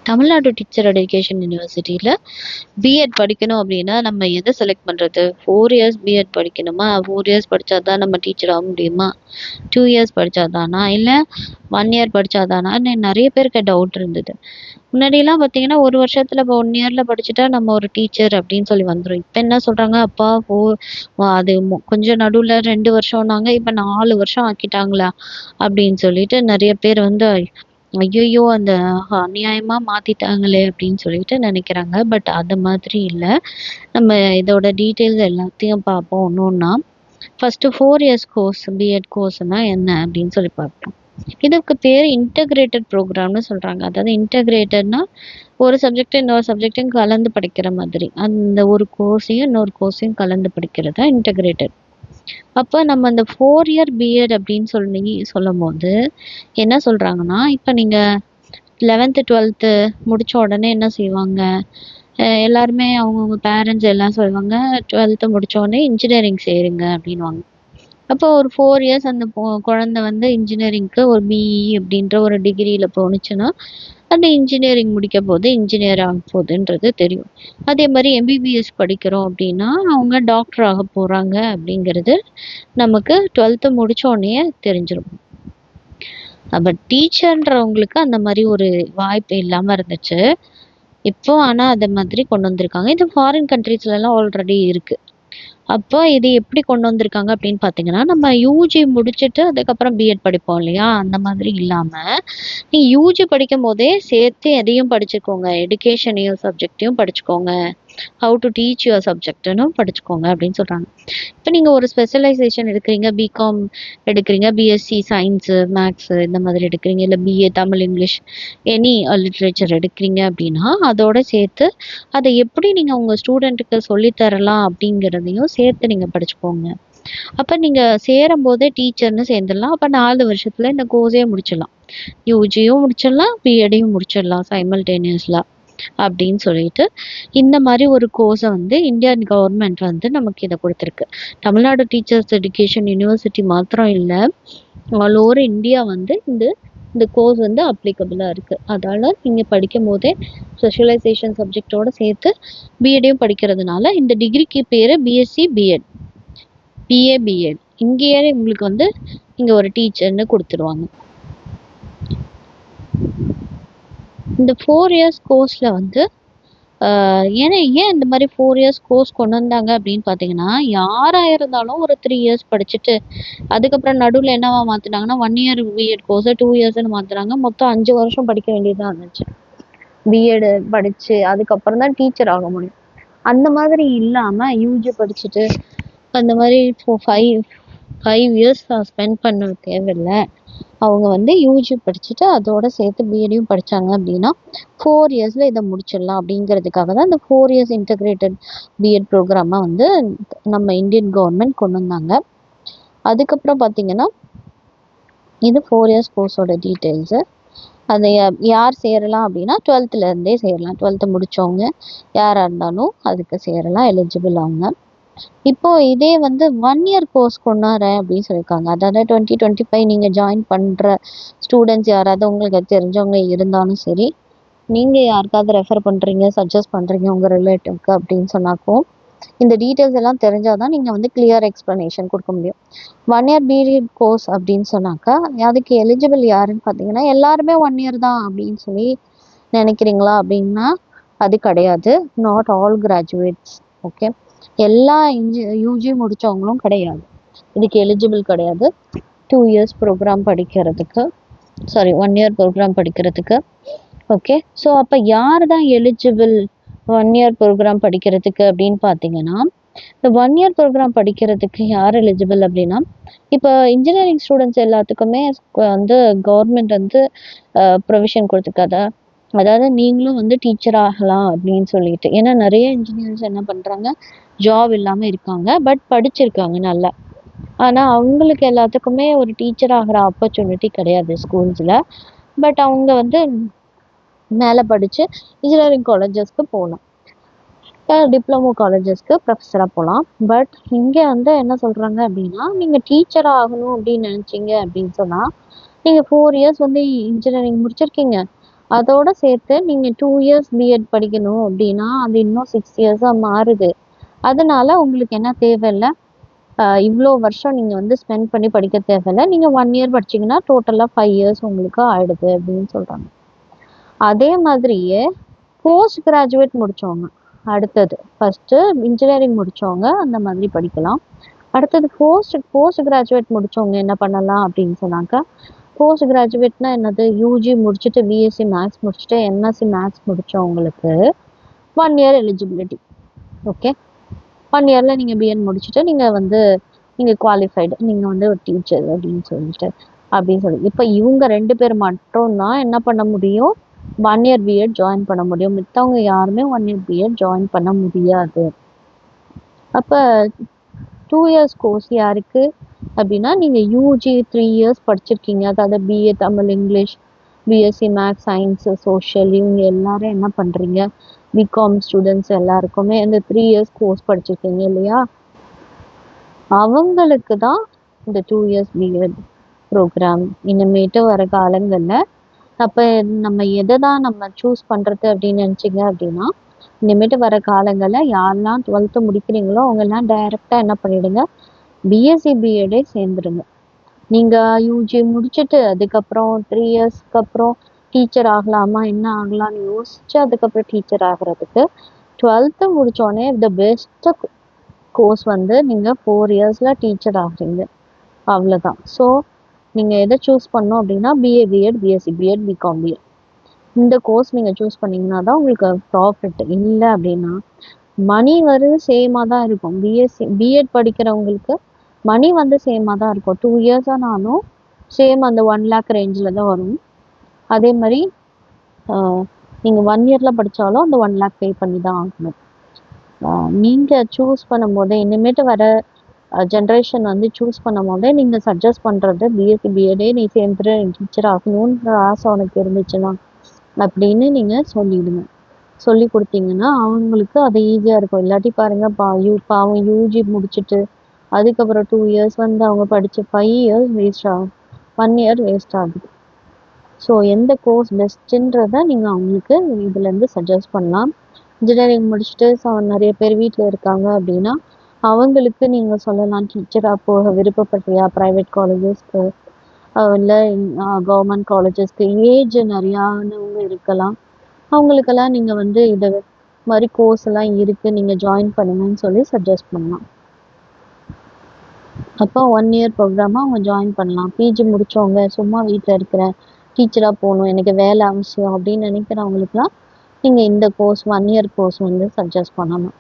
Tamil Nadu teacher education யூனிவர்சிட்டியில் BEd படிக்கணும் அப்படின்னா நம்ம எதை செலக்ட் பண்ணுறது? 4 இயர்ஸ் பிஎட் படிக்கணுமா? 4 இயர்ஸ் படித்தா தான் நம்ம டீச்சர் ஆக முடியுமா? 2 இயர்ஸ் படித்தா தானா? இல்லை 1 இயர் படித்தா தானான்னு நிறைய பேருக்கு டவுட் இருந்தது. முன்னாடியெல்லாம் பார்த்தீங்கன்னா ஒரு வருஷத்தில் இப்போ 1 இயரில் படிச்சுட்டா நம்ம ஒரு டீச்சர் அப்படின்னு சொல்லி வந்துடும். இப்போ என்ன சொல்கிறாங்க, அப்பா அது கொஞ்சம் நடுவில் 2 வருஷம்னாங்க, இப்போ 4 வருஷம் ஆக்கிட்டாங்களா அப்படின்னு சொல்லிட்டு நிறைய பேர் வந்து ஐயையோ! அந்த அநியாயமா மாத்திட்டாங்களே அப்படின்னு சொல்லிட்டு நினைக்கிறாங்க. பட் அது மாதிரி இல்ல. நம்ம இதோட டீட்டெயில்ஸ் எல்லாத்தையும் பார்ப்போம் ஒண்ணு ஒண்ணா. ஃபர்ஸ்ட்டு 4 இயர்ஸ் கோர்ஸ் பிஎட் கோர்ஸ்னா என்ன அப்படின்னு சொல்லி பார்ப்போம். இதுக்கு பேர் இன்டகிரேட்டட் ப்ரோக்ராம்னு சொல்றாங்க. அதாவது இன்டகிரேட்டட்னா ஒரு சப்ஜெக்ட் இன்னொரு சப்ஜெக்ட்டையும் கலந்து படிக்கிற மாதிரி. அந்த ஒரு கோர்ஸையும் இன்னொரு கோர்ஸையும் கலந்து படிக்கிறது தான் இன்டகிரேட்டட். அப்போ நம்ம அந்த 4 இயர் பிஎட் அப்படின்னு சொல்லும்போது என்ன சொல்றாங்கன்னா, இப்போ நீங்க 11th 12th முடிச்ச உடனே என்ன செய்வாங்க, எல்லாருமே அவங்கவுங்க பேரண்ட்ஸ் எல்லாம் சொல்லுவாங்க 12th முடிச்ச உடனே இன்ஜினியரிங் சேருங்க அப்படின்வாங்க. அப்போ ஒரு 4 இயர்ஸ் அந்த குழந்தை வந்து இன்ஜினியரிங்க்கு ஒரு பிஇ அப்படின்ற ஒரு டிகிரியில போணுச்சுன்னா அந்த இன்ஜினியரிங் முடிக்க போது இன்ஜினியர் ஆக போகுதுன்றது தெரியும். அதே மாதிரி எம்பிபிஎஸ் படிக்கிறோம் அப்படின்னா அவங்க டாக்டர் ஆக போகிறாங்க அப்படிங்கிறது நமக்கு 12th முடிச்ச உடனே தெரிஞ்சிடும். அப்போ டீச்சர்ன்றவங்களுக்கு அந்த மாதிரி ஒரு வாய்ப்பு இல்லாமல் இருந்துச்சு. இப்போ ஆனால் அதை மாதிரி கொண்டு வந்திருக்காங்க. இது ஃபாரின் கண்ட்ரீஸ்லலாம் ஆல்ரெடி இருக்குது. அப்போ இது எப்படி கொண்டு வந்திருக்காங்க அப்படின்னு பார்த்தீங்கன்னா, நம்ம யூஜி முடிச்சுட்டு அதுக்கப்புறம் பிஎட் படிப்போம் இல்லையா? அந்த மாதிரி இல்லாமல் நீங்க யூஜி படிக்கும் போதே சேர்த்து எதையும் படிச்சுக்கோங்க. எடுகேஷனையும் சப்ஜெக்டையும் படிச்சுக்கோங்க. ஹவு டு டீச் யுவர் சப்ஜெக்ட்னு படிச்சுக்கோங்க அப்படின்னு சொல்கிறாங்க. இப்போ நீங்கள் ஒரு ஸ்பெஷலைசேஷன் எடுக்கிறீங்க, பிகாம் எடுக்கிறீங்க, பிஎஸ்சி சயின்ஸு மேக்ஸு இந்த மாதிரி எடுக்கிறீங்க, இல்லை BA Tamil English any literature எடுக்கிறீங்க அப்படின்னா அதோட சேர்த்து அதை எப்படி நீங்கள் உங்கள் ஸ்டூடெண்ட்டுக்கு சொல்லித்தரலாம் அப்படிங்கிறதையும் சேர்த்து நீங்கள் படிச்சுக்கோங்க. அப்போ நீங்கள் சேரும்போதே டீச்சர்னு சேர்ந்துடலாம். அப்போ 4 வருஷத்தில் இந்த கோர்ஸே முடிச்சிடலாம். யூஜியும் முடிச்சிடலாம், பிஎடையும் முடிச்சிடலாம் சைமல்டேனியஸ்லாம் அப்படின்னு சொல்லிட்டு இந்த மாதிரி ஒரு கோர்ஸை வந்து இந்தியன் கவர்மெண்ட் வந்து நமக்கு இதை கொடுத்துருக்கு. தமிழ்நாடு டீச்சர்ஸ் எஜுகேஷன் யூனிவர்சிட்டி மாத்திரம் இல்லை, ஆல் ஓவர் இந்தியா வந்து இந்த கோர்ஸ் வந்து அப்ளிகபிளாக இருக்குது. அதனால் நீங்கள் படிக்கும் போதே ஸ்பெஷலைசேஷன் சப்ஜெக்டோடு சேர்த்து பிஎடையும் படிக்கிறதுனால இந்த டிகிரிக்கு பேர் பிஎஸ்சி பிஎட், பிஏ பிஎட். இங்கேயே உங்களுக்கு வந்து இங்கே ஒரு டீச்சர்னு கொடுத்துருவாங்க. இந்த 4 இயர்ஸ் கோர்ஸில் வந்து ஏன் இந்த மாதிரி 4 இயர்ஸ் கோர்ஸ் கொண்டு வந்தாங்க அப்படின்னு பார்த்தீங்கன்னா, யாராக இருந்தாலும் ஒரு 3 இயர்ஸ் படிச்சுட்டு அதுக்கப்புறம் நடுவில் என்னவா மாற்றினாங்கன்னா 1 இயர் பிஎட் கோர்ஸை 2 இயர்ஸ்னு மாற்றுறாங்க. மொத்தம் 5 வருஷம் படிக்க வேண்டியதாக இருந்துச்சு. பிஎட் படித்து அதுக்கப்புறம் தான் டீச்சர் ஆக முடியும். அந்த மாதிரி இல்லாமல் யூஜி படிச்சுட்டு அந்த மாதிரி 5 இயர்ஸ் ஸ்பெண்ட் பண்ண தேவையில்லை. அவங்க வந்து யூஜி படிச்சுட்டு அதோட சேர்த்து பிஎடையும் படித்தாங்க அப்படின்னா 4 இயர்ஸில் இதை முடிச்சிடலாம் அப்படிங்கிறதுக்காக தான் இந்த 4 இயர்ஸ் இன்டகிரேட்டட் பிஎட் ப்ரோக்ராமை வந்து நம்ம இந்தியன் கவர்மெண்ட் கொண்டு வந்தாங்க. அதுக்கப்புறம் பார்த்திங்கன்னா இது 4 இயர்ஸ் கோர்ஸோட டீட்டெயில்ஸு. அதை யார் சேரலாம் அப்படின்னா 12th சேரலாம். 12th முடித்தவங்க யாராக இருந்தாலும் அதுக்கு சேரலாம், எலிஜிபிள் அவங்க. இப்போ இதே வந்து 1 இயர் கோர்ஸ் கொண்டாடுறேன் அப்படின்னு சொல்லியிருக்காங்க. அதாவது 2025 நீங்கள் ஜாயின் பண்ணுற ஸ்டூடெண்ட்ஸ் யாராவது உங்களுக்கு தெரிஞ்சவங்க இருந்தாலும் சரி, நீங்கள் யாருக்காவது ரெஃபர் பண்ணுறீங்க, சஜஸ்ட் பண்ணுறீங்க உங்கள் ரிலேட்டிவ்க்கு அப்படின்னு சொன்னாக்கும் இந்த டீட்டெயில்ஸ் எல்லாம் தெரிஞ்சால் தான் நீங்கள் வந்து கிளியர் எக்ஸ்ப்ளனேஷன் கொடுக்க முடியும். 1 இயர் பிஎட் கோர்ஸ் அப்படின்னு சொன்னாக்கா அதுக்கு எலிஜிபிள் யாருன்னு பார்த்தீங்கன்னா எல்லாருமே 1 இயர் தான் அப்படின்னு சொல்லி நினைக்கிறீங்களா அப்படின்னா அது கிடையாது. Not all graduates. ஓகே, எல்லா யூஜி முடித்தவங்களும் கிடையாது, இதுக்கு எலிஜிபிள் கிடையாது. 2 இயர்ஸ் ப்ரோக்ராம் படிக்கிறதுக்கு 1 இயர் ப்ரோக்ராம் படிக்கிறதுக்கு. ஓகே, ஸோ அப்போ யார் தான் எலிஜிபிள் 1 இயர் ப்ரோக்ராம் படிக்கிறதுக்கு அப்படின்னு பார்த்தீங்கன்னா, இந்த 1 இயர் ப்ரோக்ராம் படிக்கிறதுக்கு யார் எலிஜிபிள் அப்படின்னா, இப்போ இன்ஜினியரிங் ஸ்டூடெண்ட்ஸ் எல்லாத்துக்குமே வந்து கவர்மெண்ட் வந்து ப்ரொவிஷன் கொடுத்துருக்காதா, அதாவது நீங்களும் வந்து டீச்சர் ஆகலாம் அப்படின்னு சொல்லிட்டு. ஏன்னா நிறைய இன்ஜினியர்ஸ் என்ன பண்ணுறாங்க, ஜாப் இல்லாமல் இருக்காங்க, பட் படிச்சிருக்காங்க நல்லா. ஆனால் அவங்களுக்கு எல்லாத்துக்குமே ஒரு டீச்சர் ஆகிற ஆப்பர்ச்சுனிட்டி கிடையாது ஸ்கூல்ஸில். பட் அவங்க வந்து மேலே படித்து இன்ஜினியரிங் காலேஜஸ்க்கு போகலாம், டிப்ளமோ காலேஜஸ்க்கு ப்ரொஃபஸராக போகலாம். பட் இங்கே வந்து என்ன சொல்கிறாங்க அப்படின்னா, நீங்கள் டீச்சர் ஆகணும் அப்படின்னு நினச்சிங்க அப்படின்னு சொன்னால் நீங்கள் 4 இயர்ஸ் வந்து இன்ஜினியரிங் முடிச்சிருக்கீங்க, அதோட சேர்த்து நீங்கள் 2 இயர்ஸ் பிஎட் படிக்கணும் அப்படின்னா அது இன்னும் 6 இயர்ஸாக மாறுது. அதனால உங்களுக்கு என்ன தேவையில்ல, இவ்வளோ வருஷம் நீங்கள் வந்து ஸ்பெண்ட் பண்ணி படிக்க தேவையில்ல. நீங்கள் 1 இயர் படிச்சீங்கன்னா டோட்டலாக 5 இயர்ஸ் உங்களுக்கு ஆயிடுது அப்படின்னு சொல்கிறாங்க. அதே மாதிரியே போஸ்ட் கிராஜுவேட் முடித்தவங்க, அடுத்தது ஃபஸ்ட்டு இன்ஜினியரிங் முடித்தவங்க அந்த மாதிரி படிக்கலாம். அடுத்தது போஸ்ட் கிராஜுவேட் முடித்தவங்க என்ன பண்ணலாம் அப்படின்னு சொன்னாக்கா, போஸ்ட் கிராஜுவேட்னா என்னது, யூஜி முடிச்சுட்டு பிஎஸ்சி மேக்ஸ் முடிச்சுட்டு எம்எஸ்சி மேக்ஸ் முடித்தவங்களுக்கு 1 இயர் எலிஜிபிலிட்டி. ஓகே, 1 இயரில் நீங்கள் பிஎட் முடிச்சுட்டு நீங்கள் குவாலிஃபைடு, நீங்கள் வந்து ஒரு டீச்சர் அப்படின்னு சொல்லி இப்போ இவங்க 2 பேர் மட்டும்தான் என்ன பண்ண முடியும், 1 இயர் பிஎட் ஜாயின் பண்ண முடியும். மித்தவங்க யாருமே 1 இயர் பிஎட் ஜாயின் பண்ண முடியாது. அப்போ 2 இயர்ஸ் கோர்ஸ் யாருக்கு அப்படின்னா, நீங்கள் யூஜி 3 இயர்ஸ் படிச்சிருக்கீங்க, அதாவது BA Tamil English, BSc maths science social, இவங்க எல்லாரும் என்ன பண்ணுறீங்க, பிகாம் ஸ்டூடெண்ட்ஸ் எல்லாருக்குமே இந்த 3 இயர்ஸ் கோர்ஸ் படிச்சிருக்கீங்க இல்லையா, அவங்களுக்கு தான் இந்த 2 இயர்ஸ் பிஎட் ப்ரோக்ராம் இனிமேட்டு வர காலங்களில். அப்போ நம்ம எதை தான் நம்ம சூஸ் பண்ணுறது அப்படின்னு நினச்சிங்க அப்படின்னா, இனிமேட்டு வர காலங்களில் யாரெல்லாம் 12th முடிக்கிறீங்களோ அவங்கெல்லாம் டைரெக்டாக என்ன பண்ணிவிடுங்க, பிஎஸ்சி பிஎடே சேர்ந்துடுங்க. நீங்கள் யூஜி முடிச்சுட்டு அதுக்கப்புறம் 3 இயர்ஸ்க்கு அப்புறம் டீச்சர் ஆகலாமா என்ன ஆகலாம்னு யோசிச்சு அதுக்கப்புறம் டீச்சர் ஆகிறதுக்கு 12th முடித்தோடனே த பெஸ்ட்டு கோர்ஸ் வந்து நீங்கள் 4 இயர்ஸில் டீச்சர் ஆகுறீங்க, அவ்வளோதான். ஸோ நீங்கள் எதை சூஸ் பண்ணோம் அப்படின்னா BA BEd, BSc BEd, BCom BEd, இந்த கோர்ஸ் நீங்கள் சூஸ் பண்ணிங்கன்னா தான் உங்களுக்கு ப்ராஃபிட். இல்லை அப்படின்னா மணி சேமாக தான் இருக்கும். பிஎட் படிக்கிறவங்களுக்கு மணி சேமாக தான் இருக்கும். 2 இயர்ஸ் ஆனாலும் சேம் அந்த 1 lakh ரேஞ்சில் தான் வரும். அதே மாதிரி நீங்கள் 1 இயரில் படித்தாலும் அந்த 1 lakh பே பண்ணி தான் ஆகணும். நீங்கள் சூஸ் பண்ணும் போதே, இனிமேட்டு வர ஜென்ரேஷன் சூஸ் பண்ணும் போதே நீங்கள் சஜஸ்ட் பண்ணுறது பிஎஸ்சி பிஎடே நீ சேர்ந்துட்டு டீச்சர் ஆகணுன்ற ஆசை உனக்கு இருந்துச்சுன்னா அப்படின்னு நீங்கள் சொல்லிவிடுங்க. சொல்லி கொடுத்தீங்கன்னா அவங்களுக்கு அது ஈஸியாக இருக்கும். இல்லாட்டி பாருங்கள், பாவம் யூஜி முடிச்சுட்டு அதுக்கப்புறம் 2 இயர்ஸ் அவங்க படித்த 5 இயர்ஸ் வேஸ்ட் ஆகும், 1 இயர் வேஸ்ட் ஆகுது. ஸோ எந்த கோர்ஸ் பெஸ்ட்டுன்றதை நீங்கள் அவங்களுக்கு இதுலேருந்து சஜஸ்ட் பண்ணலாம். இன்ஜினியரிங் முடிச்சுட்டு நிறைய பேர் வீட்டில் இருக்காங்க அப்படின்னா அவங்களுக்கு நீங்கள் சொல்லலாம், டீச்சராக போக விருப்பப்படுறியா, ப்ரைவேட் காலேஜஸ்க்கு இல்லை கவர்மெண்ட் காலேஜஸ்க்கு, ஏஜ் நிறையானவங்க இருக்கலாம், அவங்களுக்கெல்லாம் நீங்கள் இதை மாதிரி கோர்ஸ் எல்லாம் இருக்குது நீங்கள் ஜாயின் பண்ணுங்கன்னு சொல்லி சஜஸ்ட் பண்ணலாம். அப்போ 1 இயர் ப்ரோக்ராமாக அவங்க ஜாயின் பண்ணலாம். பிஜி முடித்தவங்க சும்மா வீட்டில் இருக்கிறேன், டீச்சராக போகணும், எனக்கு வேலை அவசியம் அப்படின்னு நினைக்கிறவங்களுக்குலாம் நீங்கள் இந்த கோர்ஸ் 1 இயர் கோர்ஸ் சஜஸ்ட் பண்ணலாம்.